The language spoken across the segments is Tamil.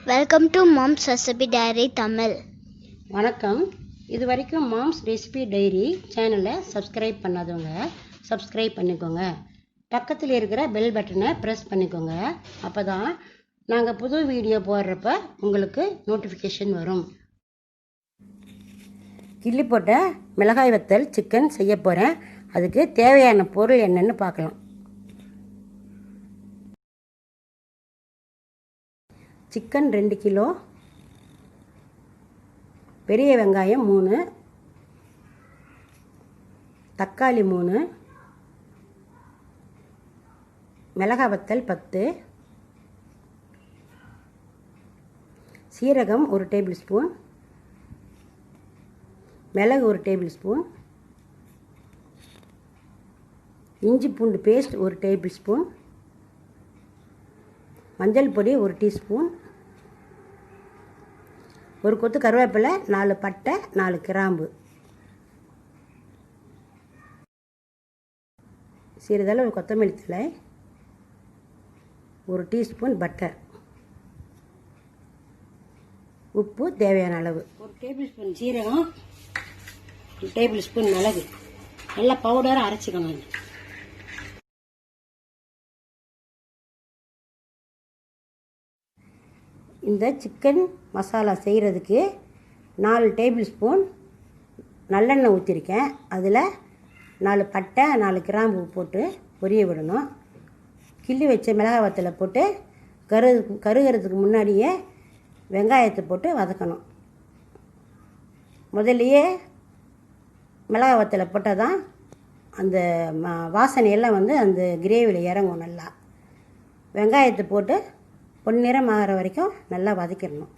Welcome to moms recipe diary Tamil. வணக்கம். இது வரைக்கும் மாம்ஸ் ரெசிபி டைரி சேனலை சப்ஸ்கிரைப் பண்ணாதவங்க சப்ஸ்கிரைப் பண்ணிக்கோங்க. பக்கத்தில் இருக்கிற பெல் பட்டனை ப்ரெஸ் பண்ணிக்கோங்க. அப்போ தான் நாங்கள் புது வீடியோ போடுறப்ப உங்களுக்கு நோட்டிஃபிகேஷன் வரும். கிள்ளி போட்ட மிளகாய் வத்தல் சிக்கன் செய்ய போகிறேன். அதுக்கு தேவையான பொருள் என்னென்னு பார்க்கலாம். சிக்கன் 2 கிலோ, பெரிய வெங்காயம் 3, தக்காளி 3, மிளகாய் வத்தல் 10, சீரகம் 1 டேபிள் ஸ்பூன், மிளகு 1 டேபிள் ஸ்பூன், இஞ்சி பூண்டு பேஸ்ட் 1 டேபிள் ஸ்பூன், மஞ்சள் பொடி 1 டீஸ்பூன், ஒரு கொத்து கருவேப்பிலை, 4 பட்டை, 4 கிராம்பு, சிறிதளவு கொத்தமல்லி தழை, 1 டீஸ்பூன் பட்டர், உப்பு தேவையான அளவு, 1 டேபிள் ஸ்பூன் சீரகம், 1 டேபிள் ஸ்பூன் மிளகு, நல்லா பவுடராக அரைச்சிக்கணும். இந்த சிக்கன் மசாலா செய்கிறதுக்கு 4 டேபிள் ஸ்பூன் நல்லெண்ணெய் ஊற்றிருக்கேன். அதில் 4 பட்டை, 4 கிராம்பு போட்டு பொரிய விடணும். கிள்ளி வச்ச மிளகாய் வத்தலை போட்டு கருகிறதுக்கு முன்னாடியே வெங்காயத்தை போட்டு வதக்கணும். முதல்லையே மிளகாய் வத்தலை போட்டால் தான் அந்த வாசனையெல்லாம் அந்த கிரேவியில் இறங்கும். நல்லா வெங்காயத்தை போட்டு பொன்னிறம் ஆகிற வரைக்கும் நல்லா வதக்கிடணும்.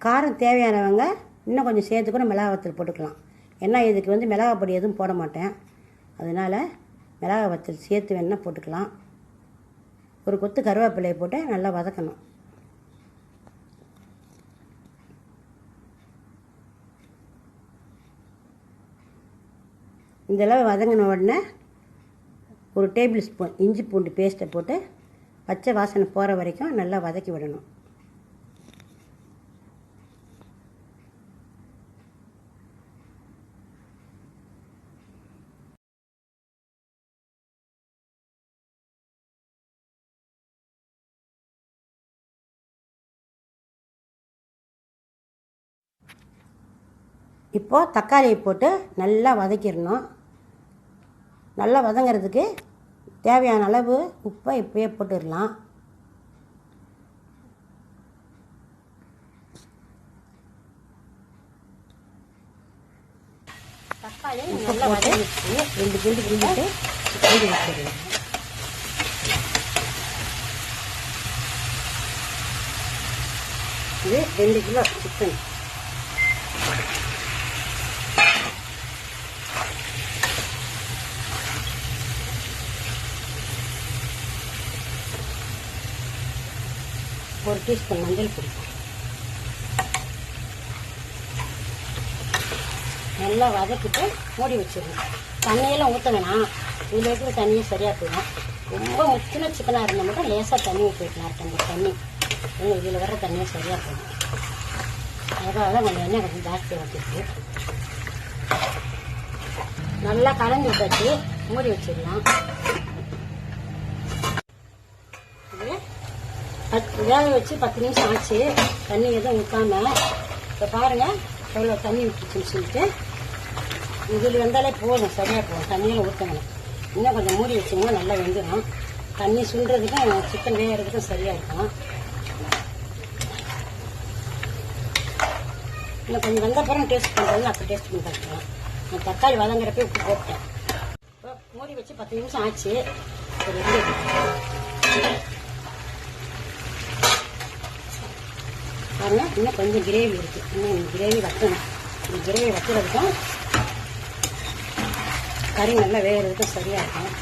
காரம் தேவையானவங்க இன்னும் கொஞ்சம் சேர்த்து கூட மிளகாய் வத்தல் போட்டுக்கலாம். ஏன்னா இதுக்கு மிளகாய் பொடி எதுவும் போட மாட்டேன். அதனால் மிளகாய் வத்தல் சேர்த்து வேணால் போட்டுக்கலாம். ஒரு கொத்து கருவேப்பிலையை போட்டு நல்லா வதக்கணும். இதெல்லாம் வதங்கின உடனே 1 டேபிள் ஸ்பூன் இஞ்சி பூண்டு பேஸ்ட்டை போட்டு பச்சை வாசனை போகிற வரைக்கும் நல்லா வதக்கி விடணும். இப்போது தக்காளியை போட்டு நல்லா வதக்கிடணும். நல்லா வதங்கிறதுக்கு தேவையான அளவு உப்பை இப்போயே போட்டுடலாம். தக்காளி நல்லா வதங்கிச்சு 2 கிண்டு கிண்டிட்டு மூடி வச்சிடலாம். இது 2 கிலோ சிக்கன். ஒரு டீஸ்பூன் மஞ்சள் பொடி, நல்லா வதக்கிட்டு மூடி வச்சிடணும். தண்ணியெல்லாம் ஊற்ற வேணாம். இதில் இருக்கிற தண்ணியும் சரியாக போயிடும். ரொம்ப முக்கின சிக்கனாக இருந்தால் மட்டும் லேசாக தண்ணி ஊற்றிக்கலாம். அந்த தண்ணி இதில் வர தண்ணியும் சரியாக போயிடும். அதுக்காக தான் கொஞ்சம் எண்ணெய் கொஞ்சம் ஜாஸ்தியாக ஊற்றிட்டு நல்லா கலந்து விட்டாச்சு. மூடி வச்சிடலாம். வேக வச்சு 10 நிமிஷம் ஆச்சு. தண்ணி எதுவும் ஊற்றாம இப்போ பாருங்கள் எவ்வளோ தண்ணி விட்டுச்சுன்னு சொல்லிட்டு. இதில் வந்தாலே போதும், சரியாக போகும். தண்ணியில் ஊற்றணும். இன்னும் கொஞ்சம் மூடி வச்சிங்கன்னா நல்லா வெந்துடும். தண்ணி சுண்டுறதுக்கும் சிக்கன் வேகிறதுக்கும் சரியாக இருக்கும். இன்னும் கொஞ்சம் வெந்தப்புறம் டேஸ்ட் பண்ணுறது அப்போ டேஸ்ட் பண்ணி பார்த்துக்கலாம். நான் தக்காளி வதங்குறப்ப உப்பு போட்டேன். இப்போ மூடி வச்சு 10 நிமிஷம் ஆச்சு. பாருங்க, இன்னும் கொஞ்சம் கிரேவி இருக்குது. இன்னும் கிரேவி வைக்கணும். இந்த கிரேவி வைக்கிறதுக்கும் கறி நல்லா வேகிறதுக்கும் சரியாக இருக்கும்.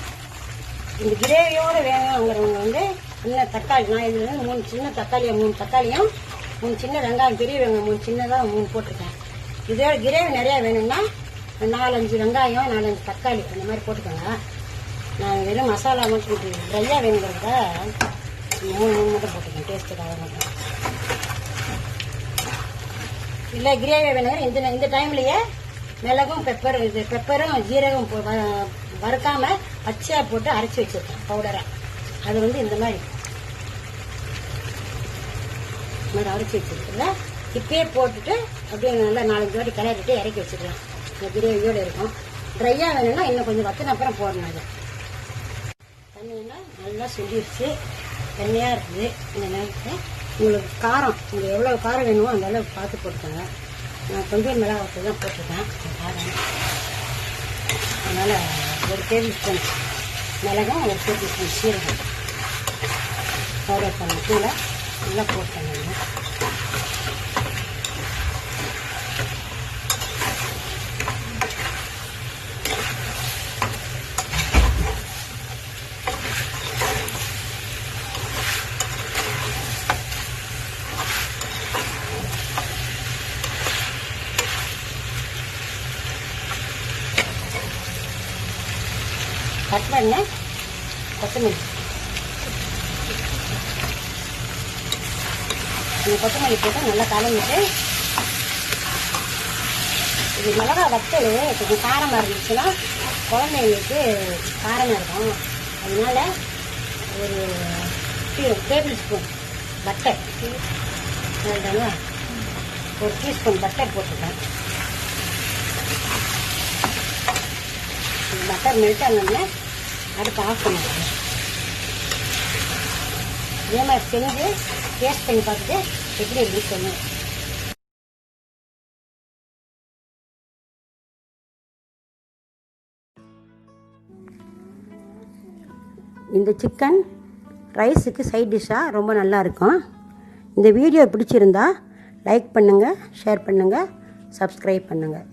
இந்த கிரேவியோடு வேணுங்கிறவங்க இன்னும் தக்காளி, நான் இதில் 3 சின்ன தக்காளியை 3 தக்காளியும் 3 சின்ன வெங்காயம், பெரிய வெங்காயம் 3 சின்னதாக 3 போட்டிருக்கேன். இதோட கிரேவி நிறையா வேணும்னா 4-5 வெங்காயம் 4-5 தக்காளி அந்த மாதிரி போட்டுக்கோங்க. நான் வெறும் மசாலா மட்டும் ட்ரையாக வேணுங்கிறத 3 மட்டும் போட்டுக்கேன், டேஸ்ட்டுக்காக மட்டும். இல்லை கிரேவி வேணுங்கிற இந்த டைம்லேயே மிளகும் பெப்பரும் ஜீரகம் வறுக்காமல் பச்சையாக போட்டு அரைச்சி வச்சுருக்கேன் பவுடராக. அது இந்த மாதிரி அரைச்சி வச்சுருக்குல்ல, இப்பயே போட்டுட்டு அப்படியே நல்லா 4-5 வாட்டி கிளறிட்டு இறக்கி வச்சுக்கலாம். இந்த கிரேவியோடு இருக்கும். ட்ரையாக வேணும்னா இன்னும் கொஞ்சம் வத்தின அப்புறம் போடணும். அது தண்ணியெல்லாம் நல்லா சொல்லிடுச்சு, தண்ணியாக இருக்குது. இந்த நேரத்தில் உங்களுக்கு காரம், உங்களுக்கு எவ்வளோ காரம் வேணுமோ அந்த அளவுக்கு பார்த்து போட்டுக்கோங்க. நான் கொஞ்சம் மிளகாய் தான் போட்டிருக்கேன் காரம். அதனால் 1 டேபிள் ஸ்பூன் மிளகும் 1 டேபிள் ஸ்பூன் சீரகம் பவுடர் பண்ண கீழே நல்லா போட்டேன். கட் பண்ண கொத்தமல்லி, இந்த கொத்தமல்லி போட்டு நல்லா கலந்துட்டு, இது மிளகா வத்தல் கொஞ்சம் காரமாக இருந்துச்சுன்னா குழந்தைங்களுக்கு காரமாக இருக்கும். அதனால 1 table spoon butter, 1 teaspoon butter போட்டுருக்கேன். பட்டர் மெல்ட் ஆனோம்னா அடுப்பு ஆஃப் பண்ணிடுங்க. இதே மாதிரி செஞ்சு டேஸ்ட் பண்ணி பார்த்துட்டு எப்படி இருக்குன்னு சொல்லுங்கள். இந்த சிக்கன் ரைஸுக்கு சைட் டிஷ்ஷாக ரொம்ப நல்லாயிருக்கும். இந்த வீடியோ பிடிச்சிருந்தா லைக் பண்ணுங்கள், ஷேர் பண்ணுங்கள், சப்ஸ்கிரைப் பண்ணுங்கள்.